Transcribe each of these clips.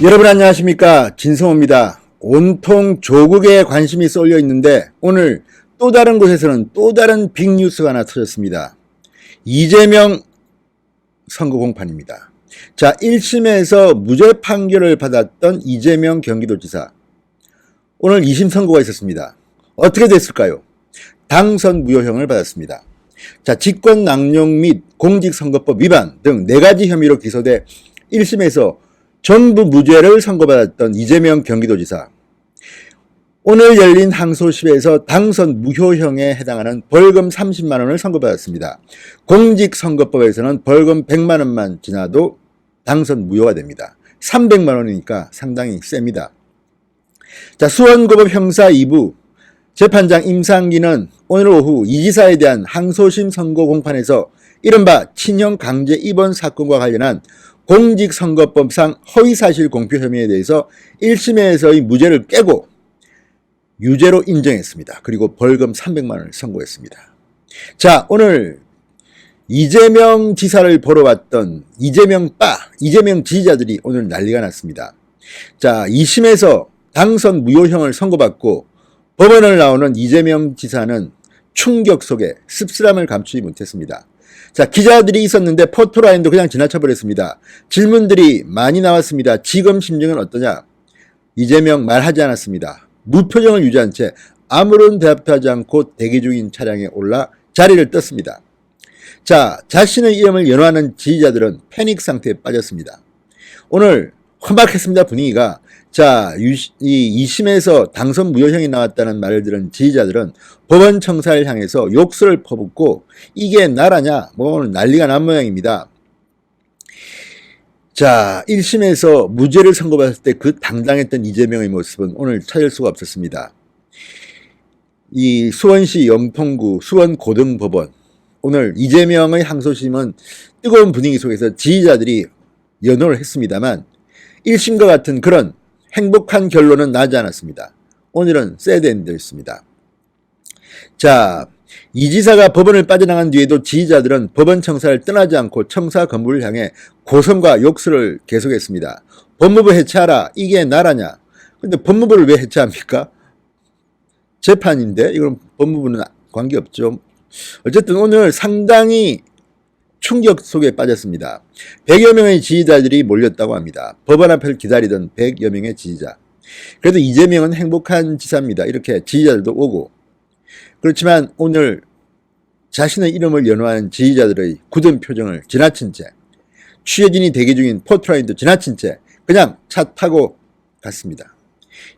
여러분 안녕하십니까, 진성호입니다. 온통 조국에 관심이 쏠려 있는데 오늘 또 다른 곳에서는 또 다른 빅뉴스가 하나 터졌습니다. 이재명 선거 공판입니다. 자, 1심에서 무죄 판결을 받았던 이재명 경기도지사, 오늘 2심 선고가 있었습니다. 어떻게 됐을까요? 당선 무효형을 받았습니다. 자, 직권남용 및 공직선거법 위반 등 4가지 혐의로 기소돼 1심에서 전부 무죄를 선고받았던 이재명 경기도지사, 오늘 열린 항소심에서 당선 무효형에 해당하는 벌금 30만 원을 선고받았습니다. 공직선거법에서는 벌금 100만 원만 지나도 당선 무효가 됩니다. 300만 원이니까 상당히 셉니다. 자, 수원고법 형사 2부 재판장 임상기는 오늘 오후 이 지사에 대한 항소심 선고 공판에서 이른바 친형 강제 입원 사건과 관련한 공직선거법상 허위사실 공표 혐의에 대해서 1심에서의 무죄를 깨고 유죄로 인정했습니다. 그리고 벌금 300만 원을 선고했습니다. 자, 오늘 이재명 지사를 보러 왔던 이재명 지지자들이 오늘 난리가 났습니다. 자, 2심에서 당선 무효형을 선고받고 법원을 나오는 이재명 지사는 충격 속에 씁쓸함을 감추지 못했습니다. 자, 기자들이 있었는데 포토라인도 그냥 지나쳐버렸습니다. 질문들이 많이 나왔습니다. 지금 심정은 어떠냐? 이재명 말하지 않았습니다. 무표정을 유지한 채 아무런 대답도 하지 않고 대기 중인 차량에 올라 자리를 떴습니다. 자, 자신의 이름을 연호하는 지지자들은 패닉 상태에 빠졌습니다. 오늘 험악했습니다, 분위기가. 자, 이 2심에서 당선 무효형이 나왔다는 말을 들은 지지자들은 법원 청사를 향해서 욕설을 퍼붓고 이게 나라냐? 뭐 오늘 난리가 난 모양입니다. 자, 1심에서 무죄를 선고받았을 때 그 당당했던 이재명의 모습은 오늘 찾을 수가 없었습니다. 이 수원시 영통구 수원고등법원, 오늘 이재명의 항소심은 뜨거운 분위기 속에서 지지자들이 연호를 했습니다만 1심과 같은 그런 행복한 결론은 나지 않았습니다. 오늘은 새드엔드였습니다. 자, 이 지사가 법원을 빠져나간 뒤에도 지지자들은 법원 청사를 떠나지 않고 청사 건물을 향해 고성과 욕설을 계속했습니다. 법무부 해체하라, 이게 나라냐? 근데 법무부를 왜 해체합니까? 재판인데 이건 법무부는 관계없죠. 어쨌든 오늘 상당히 충격 속에 빠졌습니다. 100여 명의 지지자들이 몰렸다고 합니다. 법원 앞을 기다리던 100여 명의 지지자. 그래도 이재명은 행복한 지사입니다. 이렇게 지지자들도 오고. 그렇지만 오늘 자신의 이름을 연호하는 지지자들의 굳은 표정을 지나친 채, 취재진이 대기 중인 포트라인도 지나친 채 그냥 차 타고 갔습니다.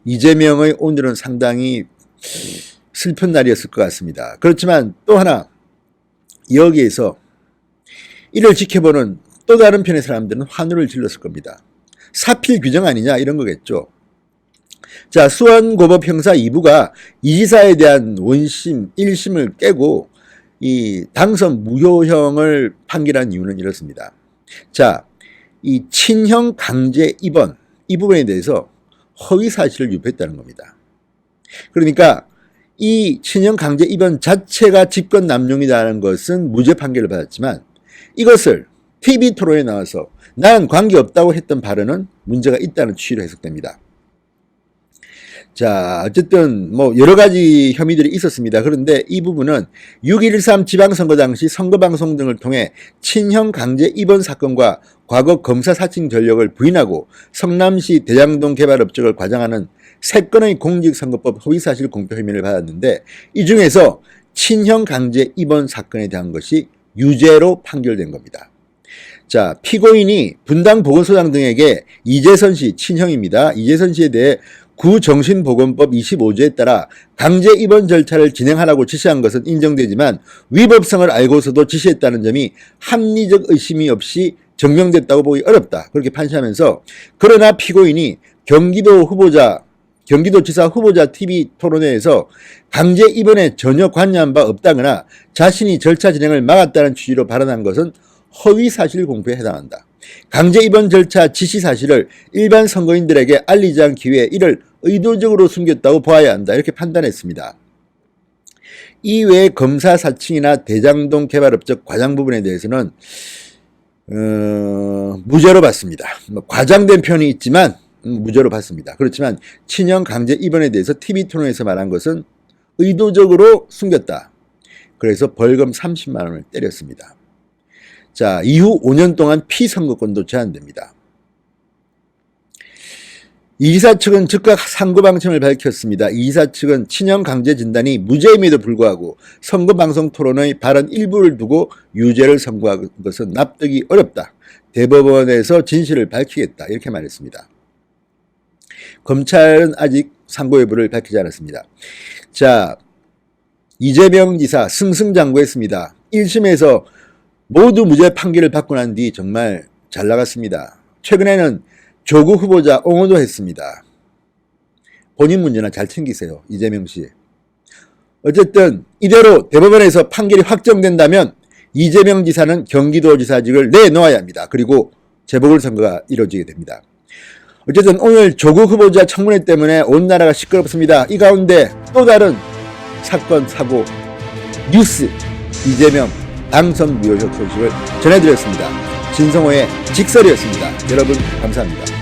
이재명의 오늘은 상당히 슬픈 날이었을 것 같습니다. 그렇지만 또 하나, 여기에서 이를 지켜보는 또 다른 편의 사람들은 환호를 질렀을 겁니다. 사필 규정 아니냐 이런 거겠죠. 자, 수원고법 형사 2부가 이 지사에 대한 원심 1심을 깨고 이 당선 무효형을 판결한 이유는 이렇습니다. 자, 이 친형 강제 입원 이 부분에 대해서 허위 사실을 유포했다는 겁니다. 그러니까 이 친형 강제 입원 자체가 직권남용이라는 것은 무죄 판결을 받았지만 이것을 TV 토론에 나와서 난 관계없다고 했던 발언은 문제가 있다는 취지로 해석됩니다. 자, 어쨌든 뭐 여러 가지 혐의들이 있었습니다. 그런데 이 부분은 6.13 지방선거 당시 선거방송 등을 통해 친형 강제 입원 사건과 과거 검사 사칭 전력을 부인하고 성남시 대장동 개발 업적을 과장하는 3건의 공직선거법 허위사실 공표 혐의를 받았는데 이 중에서 친형 강제 입원 사건에 대한 것이 유죄로 판결된 겁니다. 자, 피고인이 분당 보건소장 등에게 이재선 씨 친형입니다. 이재선 씨에 대해 구정신보건법 25조에 따라 강제 입원 절차를 진행하라고 지시한 것은 인정되지만 위법성을 알고서도 지시했다는 점이 합리적 의심이 없이 증명됐다고 보기 어렵다. 그렇게 판시하면서, 그러나 피고인이 경기도지사 후보자 TV 토론회에서 강제 입원에 전혀 관여한 바 없다거나 자신이 절차 진행을 막았다는 취지로 발언한 것은 허위 사실 공표에 해당한다. 강제 입원 절차 지시 사실을 일반 선거인들에게 알리지 않기 위해 이를 의도적으로 숨겼다고 보아야 한다. 이렇게 판단했습니다. 이외에 검사 사칭이나 대장동 개발업적 과장 부분에 대해서는 무죄로 봤습니다. 과장된 편이 있지만 무죄로 봤습니다. 그렇지만 친형 강제 입원에 대해서 TV토론에서 말한 것은 의도적으로 숨겼다. 그래서 벌금 30만 원을 때렸습니다. 자, 이후 5년 동안 피선거권도 제한됩니다. 이지사 측은 즉각 상고방침을 밝혔습니다. 이지사 측은 친형 강제 진단이 무죄임에도 불구하고 선거방송 토론의 발언 일부를 두고 유죄를 선고한 것은 납득이 어렵다. 대법원에서 진실을 밝히겠다. 이렇게 말했습니다. 검찰은 아직 상고 여부를 밝히지 않았습니다. 자, 이재명 지사 승승장구했습니다. 1심에서 모두 무죄 판결을 받고 난 뒤 정말 잘 나갔습니다. 최근에는 조국 후보자 옹호도 했습니다. 본인 문제나 잘 챙기세요. 이재명 씨. 어쨌든 이대로 대법원에서 판결이 확정된다면 이재명 지사는 경기도지사직을 내놓아야 합니다. 그리고 재보궐선거가 이루어지게 됩니다. 어쨌든 오늘 조국 후보자 청문회 때문에 온 나라가 시끄럽습니다. 이 가운데 또 다른 사건, 사고, 뉴스, 이재명 당선 무효적 소식을 전해드렸습니다. 진성호의 직설이었습니다. 여러분 감사합니다.